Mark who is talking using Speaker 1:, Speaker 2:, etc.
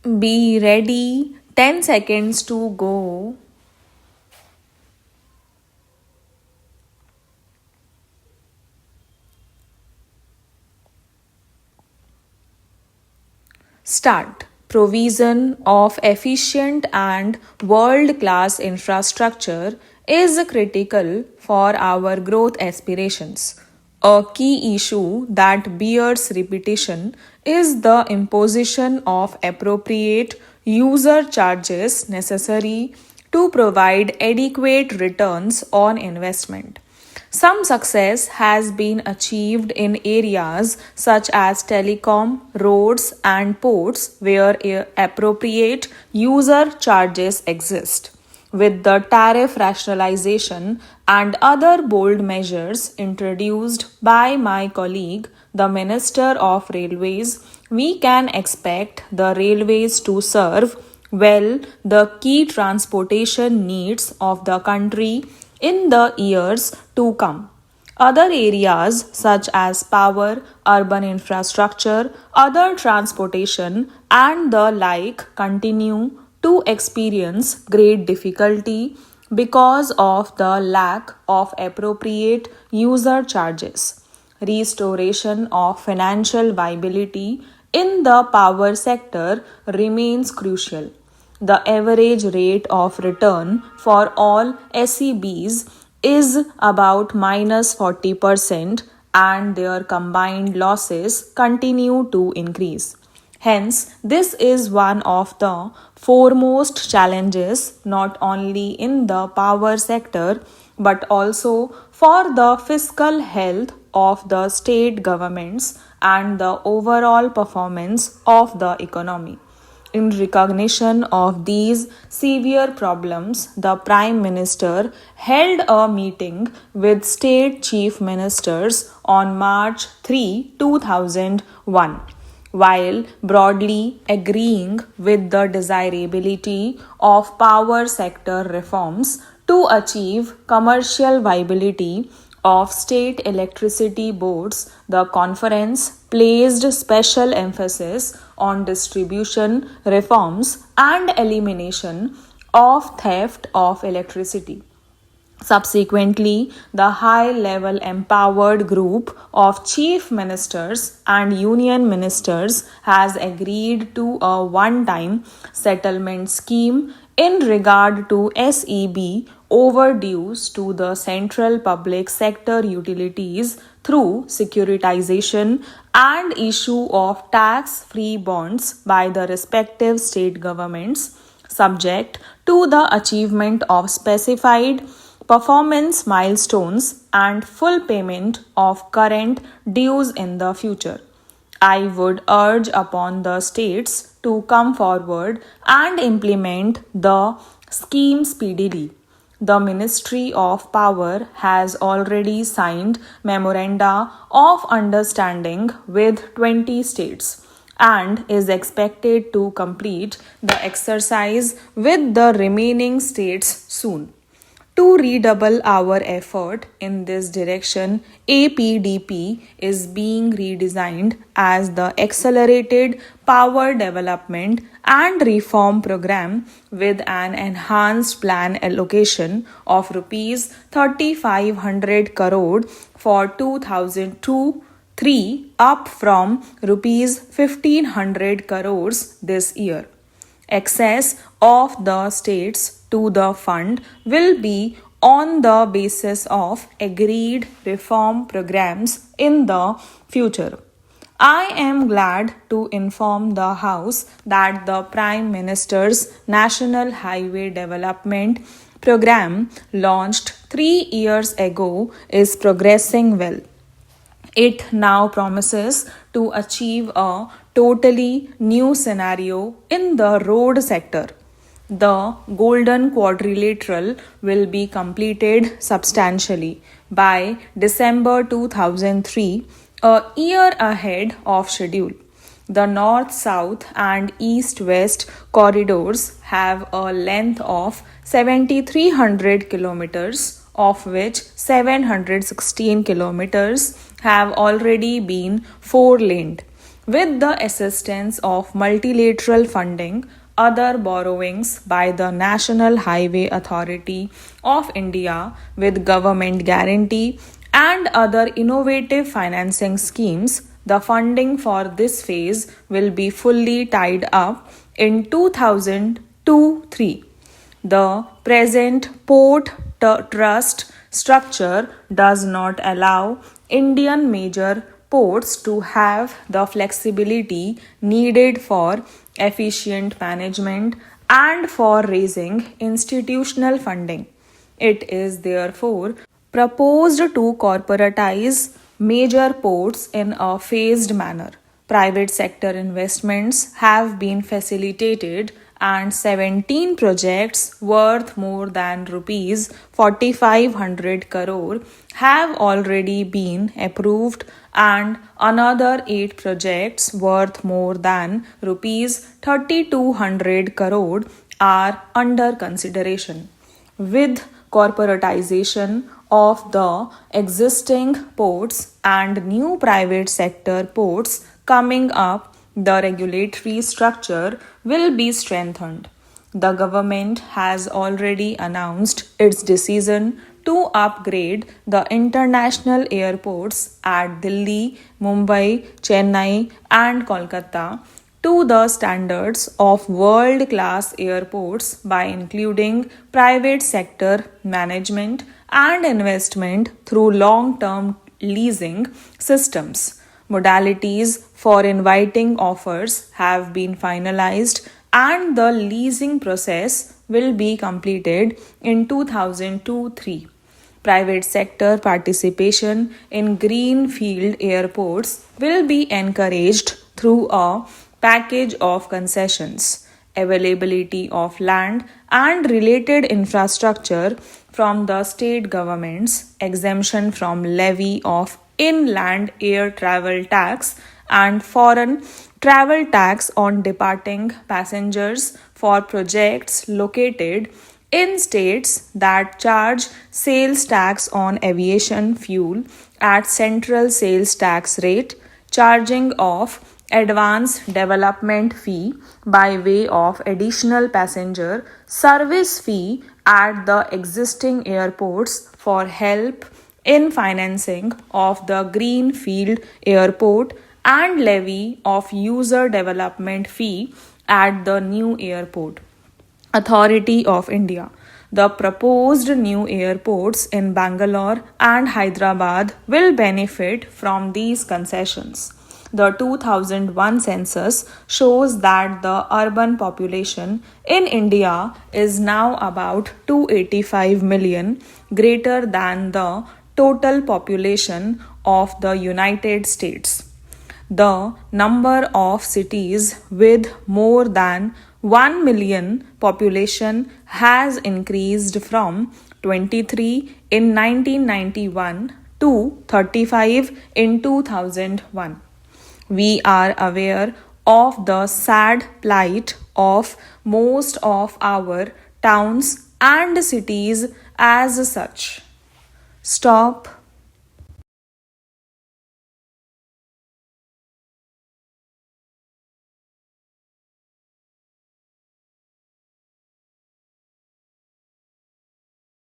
Speaker 1: Be ready. 10 seconds to go. Start. Provision of efficient and world class infrastructure is critical for our growth aspirations. A key issue that bears repetition is the imposition of appropriate user charges necessary to provide adequate returns on investment. Some success has been achieved in areas such as telecom, roads, and ports where appropriate user charges exist. With the tariff rationalization and other bold measures introduced by my colleague, the Minister of Railways, we can expect the railways to serve well the key transportation needs of the country in the years to come. Other areas such as power, urban infrastructure, other transportation, and the like continue to experience great difficulty because of the lack of appropriate user charges. Restoration of financial viability in the power sector remains crucial. The average rate of return for all SEBs is about minus 40%, and their combined losses continue to increase. Hence, this is one of the foremost challenges not only in the power sector but also for the fiscal health of the state governments and the overall performance of the economy. In recognition of these severe problems, the Prime Minister held a meeting with state chief ministers on March 3, 2001. While broadly agreeing with the desirability of power sector reforms to achieve commercial viability of state electricity boards, the conference placed special emphasis on distribution reforms and elimination of theft of electricity. Subsequently, the high level empowered group of chief ministers and union ministers has agreed to a one time settlement scheme in regard to SEB overdues to the central public sector utilities through securitization and issue of tax free bonds by the respective state governments, subject to the achievement of specified performance milestones and full payment of current dues in the future. I would urge upon the states to come forward and implement the scheme speedily. The Ministry of Power has already signed memoranda of understanding with 20 states and is expected to complete the exercise with the remaining states soon. To redouble our effort in this direction, APDP is being redesigned as the Accelerated Power Development and Reform Program with an enhanced plan allocation of rupees 3500 crore for 2002 3 up from rupees 1500 crores this year. Access of the states to the fund will be on the basis of agreed reform programs in the future. I am glad to inform the House that the Prime Minister's National Highway Development Program, launched 3 years ago, is progressing well. It now promises to achieve a totally new scenario in the road sector. The Golden Quadrilateral will be completed substantially by December 2003, a year ahead of schedule. The north south and east west corridors have a length of 7,300 kilometers, of which 716 kilometers have already been four laned. With the assistance of multilateral funding, other borrowings by the National Highway Authority of India with government guarantee and other innovative financing schemes, the funding for this phase will be fully tied up in 2002-3. The present port trust structure does not allow Indian major ports to have the flexibility needed for efficient management and for raising institutional funding. It is therefore proposed to corporatize major ports in a phased manner. Private sector investments have been facilitated and 17 projects worth more than rupees 4500 crore have already been approved and another 8 projects worth more than rupees 3200 crore are under consideration. With corporatization of the existing ports and new private sector ports coming up, the regulatory structure will be strengthened. The government has already announced its decision to upgrade the international airports at Delhi, Mumbai, Chennai, and Kolkata to the standards of world class airports by including private sector management and investment through long term leasing systems. Modalities for inviting offers have been finalized and the leasing process will be completed in 2002-3. Private sector participation in greenfield airports will be encouraged through a package of concessions, availability of land and related infrastructure from the state governments, exemption from levy of inland air travel tax and foreign travel tax on departing passengers for projects located in states that charge sales tax on aviation fuel at central sales tax rate, charging of advance development fee by way of additional passenger service fee at the existing airports for help in financing of the greenfield airport and levy of user development fee at the new airport. Authority of India. The proposed new airports in Bangalore and Hyderabad will benefit from these concessions. The 2001 census shows that the urban population in India is now about 285 million, greater than the total population of the United States. The number of cities with more than 1 million population has increased from 23 in 1991 to 35 in 2001. We are aware of the sad plight of most of our towns and cities as such. Stop